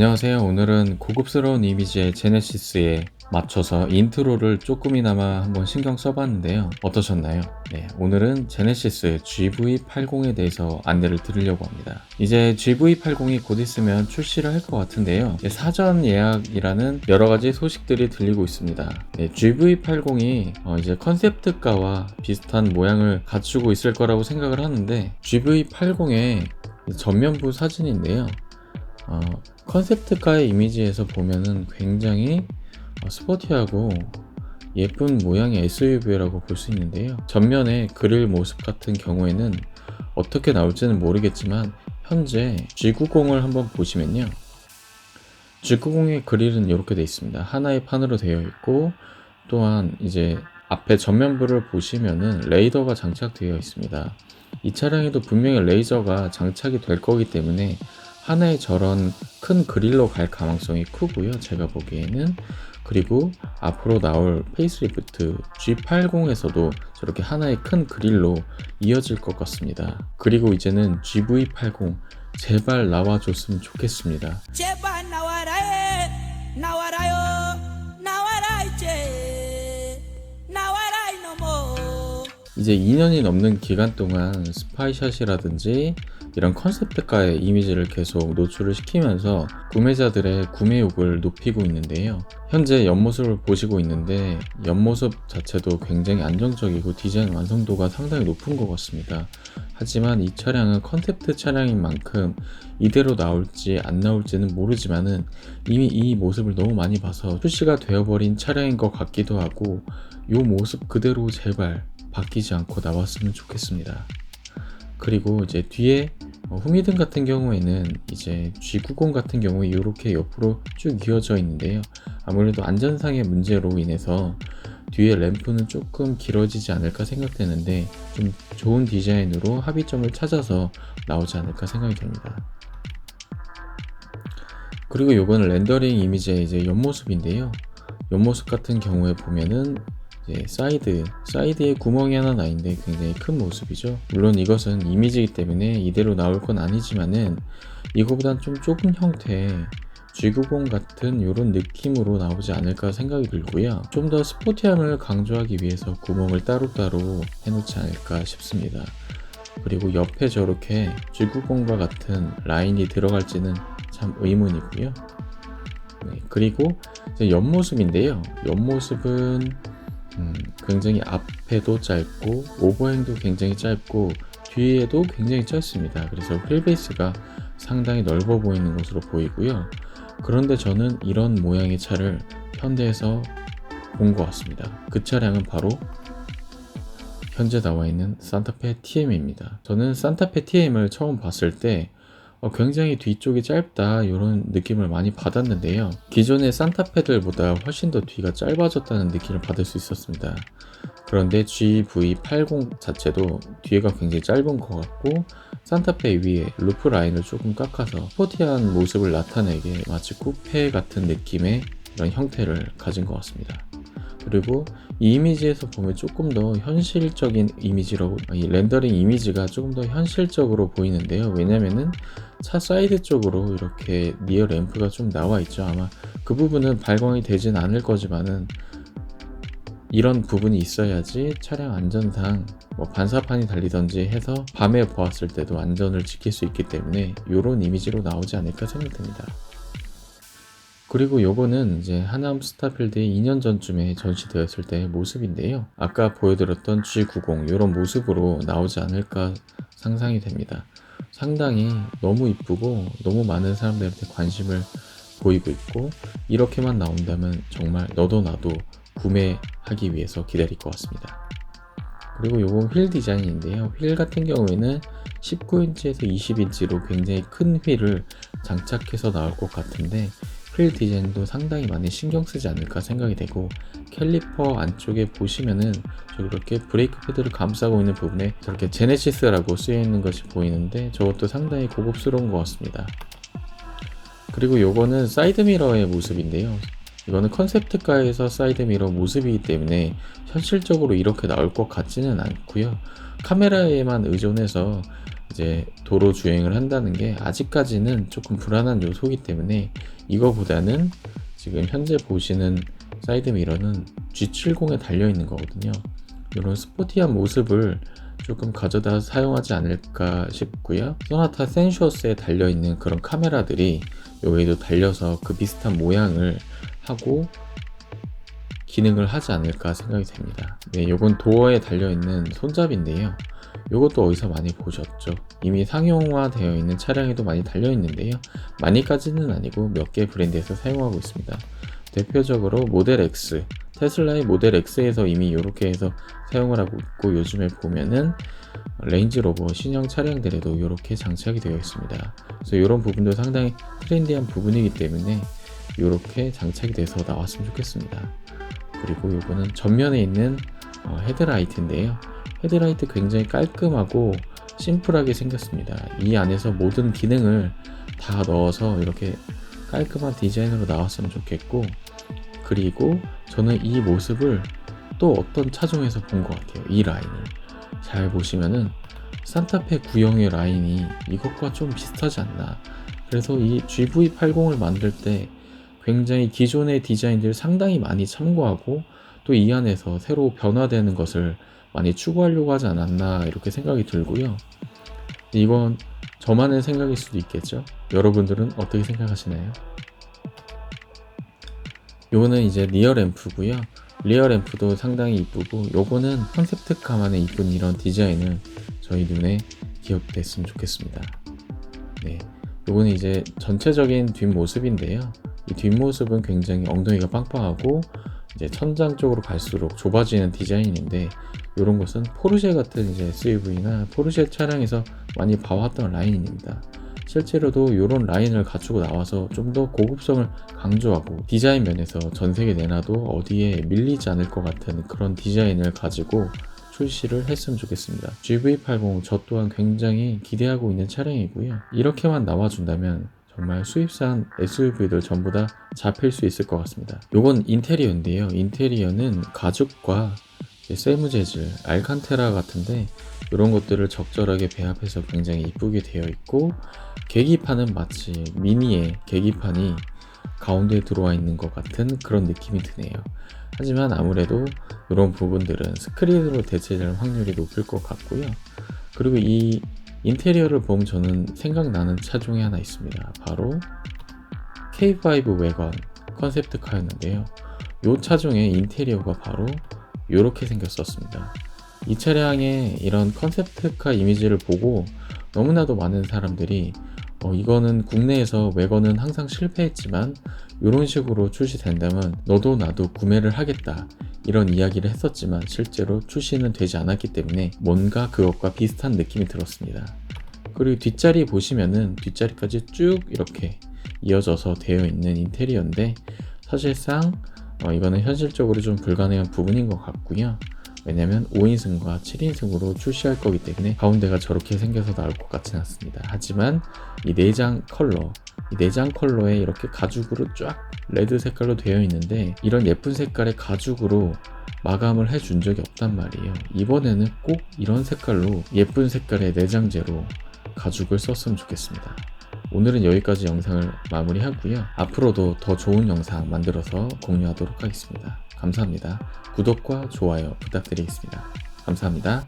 안녕하세요. 오늘은 고급스러운 이미지의 제네시스에 맞춰서 인트로를 조금이나마 한번 신경 써봤는데요. 어떠셨나요? 네, 오늘은 제네시스 GV80에 대해서 안내를 드리려고 합니다. 이제 GV80이 곧 있으면 출시를 할 것 같은데요. 사전 예약이라는 여러 가지 소식들이 들리고 있습니다. 네, GV80이 이제 컨셉트카와 비슷한 모양을 갖추고 있을 거라고 생각을 하는데, GV80의 전면부 사진인데요. 컨셉트카의 이미지에서 보면은 굉장히 스포티하고 예쁜 모양의 SUV라고 볼 수 있는데요. 전면의 그릴 모습 같은 경우에는 어떻게 나올지는 모르겠지만 현재 G90을 한번 보시면요. G90의 그릴은 이렇게 되어 있습니다. 하나의 판으로 되어 있고, 또한 이제 앞에 전면부를 보시면은 레이더가 장착되어 있습니다. 이 차량에도 분명히 레이저가 장착이 될 거기 때문에 하나의 저런 큰 그릴로 갈 가능성이 크고요, 제가 보기에는. 그리고 앞으로 나올 페이스리프트 G80에서도 저렇게 하나의 큰 그릴로 이어질 것 같습니다. 그리고 이제는 GV80 제발 나와줬으면 좋겠습니다. 제발 나와라 해 나와라요 나와라 이제 나와라 이놈아. 이제 2년이 넘는 기간 동안 스파이샷이라든지 이런 컨셉트카의 이미지를 계속 노출을 시키면서 구매자들의 구매욕을 높이고 있는데요. 현재 옆모습을 보시고 있는데 옆모습 자체도 굉장히 안정적이고 디자인 완성도가 상당히 높은 것 같습니다. 하지만 이 차량은 컨셉트 차량인 만큼 이대로 나올지 안 나올지는 모르지만은 이미 이 모습을 너무 많이 봐서 출시가 되어버린 차량인 것 같기도 하고, 이 모습 그대로 제발 바뀌지 않고 나왔으면 좋겠습니다. 그리고 이제 뒤에 후미등 같은 경우에는 이제 G90 같은 경우에 이렇게 옆으로 쭉 이어져 있는데요. 아무래도 안전상의 문제로 인해서 뒤에 램프는 조금 길어지지 않을까 생각되는데, 좀 좋은 디자인으로 합의점을 찾아서 나오지 않을까 생각이 됩니다. 그리고 요거는 렌더링 이미지의 이제 옆모습인데요. 옆모습 같은 경우에 보면은 이제 사이드에 구멍이 하나 나 있는데 굉장히 큰 모습이죠. 물론 이것은 이미지이기 때문에 이대로 나올 건 아니지만은 이거보단 좀 좁은 형태의 G90 같은 이런 느낌으로 나오지 않을까 생각이 들고요. 좀 더 스포티함을 강조하기 위해서 구멍을 따로따로 해놓지 않을까 싶습니다. 그리고 옆에 저렇게 G90과 같은 라인이 들어갈지는 참 의문이고요. 네, 그리고 이제 옆모습인데요. 옆모습은 굉장히 앞에도 짧고 오버행도 굉장히 짧고 뒤에도 굉장히 짧습니다. 그래서 휠베이스가 상당히 넓어 보이는 것으로 보이고요. 그런데 저는 이런 모양의 차를 현대에서 본 것 같습니다. 그 차량은 바로 현재 나와 있는 산타페 TM입니다. 저는 산타페 TM을 처음 봤을 때 굉장히 뒤쪽이 짧다 이런 느낌을 많이 받았는데요. 기존의 산타페들보다 훨씬 더 뒤가 짧아졌다는 느낌을 받을 수 있었습니다. 그런데 GV80 자체도 뒤가 굉장히 짧은 것 같고, 산타페 위에 루프 라인을 조금 깎아서 스포티한 모습을 나타내게 마치 쿠페 같은 느낌의 이런 형태를 가진 것 같습니다. 그리고 이 이미지에서 보면 조금 더 현실적인 이미지라고, 이 렌더링 이미지가 조금 더 현실적으로 보이는데요. 왜냐면은 차 사이드 쪽으로 이렇게 리어 램프가 좀 나와 있죠. 아마 그 부분은 발광이 되진 않을 거지만은 이런 부분이 있어야지 차량 안전상 반사판이 달리던지 해서 밤에 보았을 때도 안전을 지킬 수 있기 때문에 이런 이미지로 나오지 않을까 생각됩니다. 그리고 요거는 이제 하남 스타필드에 2년 전쯤에 전시되었을 때의 모습인데요. 아까 보여드렸던 G90 이런 모습으로 나오지 않을까 상상이 됩니다. 상당히 너무 이쁘고 너무 많은 사람들한테 관심을 보이고 있고, 이렇게만 나온다면 정말 너도 나도 구매하기 위해서 기다릴 것 같습니다. 그리고 요건 휠 디자인인데요. 휠 같은 경우에는 19인치에서 20인치로 굉장히 큰 휠을 장착해서 나올 것 같은데, 휠 디자인도 상당히 많이 신경 쓰지 않을까 생각이 되고, 캘리퍼 안쪽에 보시면은 저렇게 브레이크 패드를 감싸고 있는 부분에 저렇게 제네시스라고 쓰여 있는 것이 보이는데, 저것도 상당히 고급스러운 것 같습니다. 그리고 요거는 사이드미러의 모습인데요. 이거는 컨셉트카에서 사이드미러 모습이기 때문에 현실적으로 이렇게 나올 것 같지는 않고요. 카메라에만 의존해서 이제 도로 주행을 한다는 게 아직까지는 조금 불안한 요소이기 때문에 이거보다는 지금 현재 보시는 사이드 미러는 G70에 달려있는 거거든요. 이런 스포티한 모습을 조금 가져다 사용하지 않을까 싶고요. 소나타 센슈어스에 달려있는 그런 카메라들이 여기에도 달려서 그 비슷한 모양을 하고 기능을 하지 않을까 생각이 됩니다. 네, 요건 도어에 달려있는 손잡이인데요. 요것도 어디서 많이 보셨죠? 이미 상용화 되어 있는 차량에도 많이 달려있는데요. 많이까지는 아니고 몇 개 브랜드에서 사용하고 있습니다. 대표적으로 모델 X, 테슬라의 모델 X에서 이미 이렇게 해서 사용을 하고 있고, 요즘에 보면은 레인지로버 신형 차량들에도 이렇게 장착이 되어 있습니다. 그래서 이런 부분도 상당히 트렌디한 부분이기 때문에 이렇게 장착이 돼서 나왔으면 좋겠습니다. 그리고 이거는 전면에 있는 헤드라이트인데요. 헤드라이트 굉장히 깔끔하고 심플하게 생겼습니다. 이 안에서 모든 기능을 다 넣어서 이렇게 깔끔한 디자인으로 나왔으면 좋겠고, 그리고 저는 이 모습을 또 어떤 차종에서 본 것 같아요. 이 라인을 잘 보시면은 산타페 구형의 라인이 이것과 좀 비슷하지 않나. 그래서 이 GV80을 만들 때 굉장히 기존의 디자인들 상당히 많이 참고하고 또 이 안에서 새로 변화되는 것을 많이 추구하려고 하지 않았나 이렇게 생각이 들고요. 이건 저만의 생각일 수도 있겠죠. 여러분들은 어떻게 생각하시나요? 요거는 이제 리어 램프고요. 리어 램프도 상당히 이쁘고, 요거는 컨셉트카만의 이쁜 이런 디자인을 저희 눈에 기억됐으면 좋겠습니다. 네, 요거는 이제 전체적인 뒷모습인데요. 이 뒷모습은 굉장히 엉덩이가 빵빵하고 이제 천장 쪽으로 갈수록 좁아지는 디자인인데, 이런 것은 포르쉐 같은 이제 SUV나 포르쉐 차량에서 많이 봐왔던 라인입니다. 실제로도 이런 라인을 갖추고 나와서 좀 더 고급성을 강조하고 디자인 면에서 전 세계 내놔도 어디에 밀리지 않을 것 같은 그런 디자인을 가지고 출시를 했으면 좋겠습니다. GV80 저 또한 굉장히 기대하고 있는 차량이고요. 이렇게만 나와준다면 정말 수입산 SUV들 전부 다 잡힐 수 있을 것 같습니다. 요건 인테리어인데요. 인테리어는 가죽과 세무 재질, 알칸테라 같은데 이런 것들을 적절하게 배합해서 굉장히 이쁘게 되어 있고, 계기판은 마치 미니의 계기판이 가운데에 들어와 있는 것 같은 그런 느낌이 드네요. 하지만 아무래도 이런 부분들은 스크린으로 대체될 확률이 높을 것 같고요. 그리고 이 인테리어를 보면 저는 생각나는 차종이 하나 있습니다. 바로 K5 웨건 컨셉트카였는데요. 이 차종의 인테리어가 바로 이렇게 생겼었습니다. 이 차량의 이런 컨셉트카 이미지를 보고 너무나도 많은 사람들이 이거는 국내에서 웨건은 항상 실패했지만 이런 식으로 출시된다면 너도 나도 구매를 하겠다, 이런 이야기를 했었지만 실제로 출시는 되지 않았기 때문에 뭔가 그것과 비슷한 느낌이 들었습니다. 그리고 뒷자리 보시면은 뒷자리까지 쭉 이렇게 이어져서 되어 있는 인테리어인데, 사실상 이거는 현실적으로 좀 불가능한 부분인 것 같고요. 왜냐면 5인승과 7인승으로 출시할 거기 때문에 가운데가 저렇게 생겨서 나올 것 같지는 않습니다. 하지만 이 내장 컬러에 이렇게 가죽으로 쫙 레드 색깔로 되어 있는데, 이런 예쁜 색깔의 가죽으로 마감을 해준 적이 없단 말이에요. 이번에는 꼭 이런 색깔로 예쁜 색깔의 내장재로 가죽을 썼으면 좋겠습니다. 오늘은 여기까지 영상을 마무리하고요. 앞으로도 더 좋은 영상 만들어서 공유하도록 하겠습니다. 감사합니다. 구독과 좋아요 부탁드리겠습니다. 감사합니다.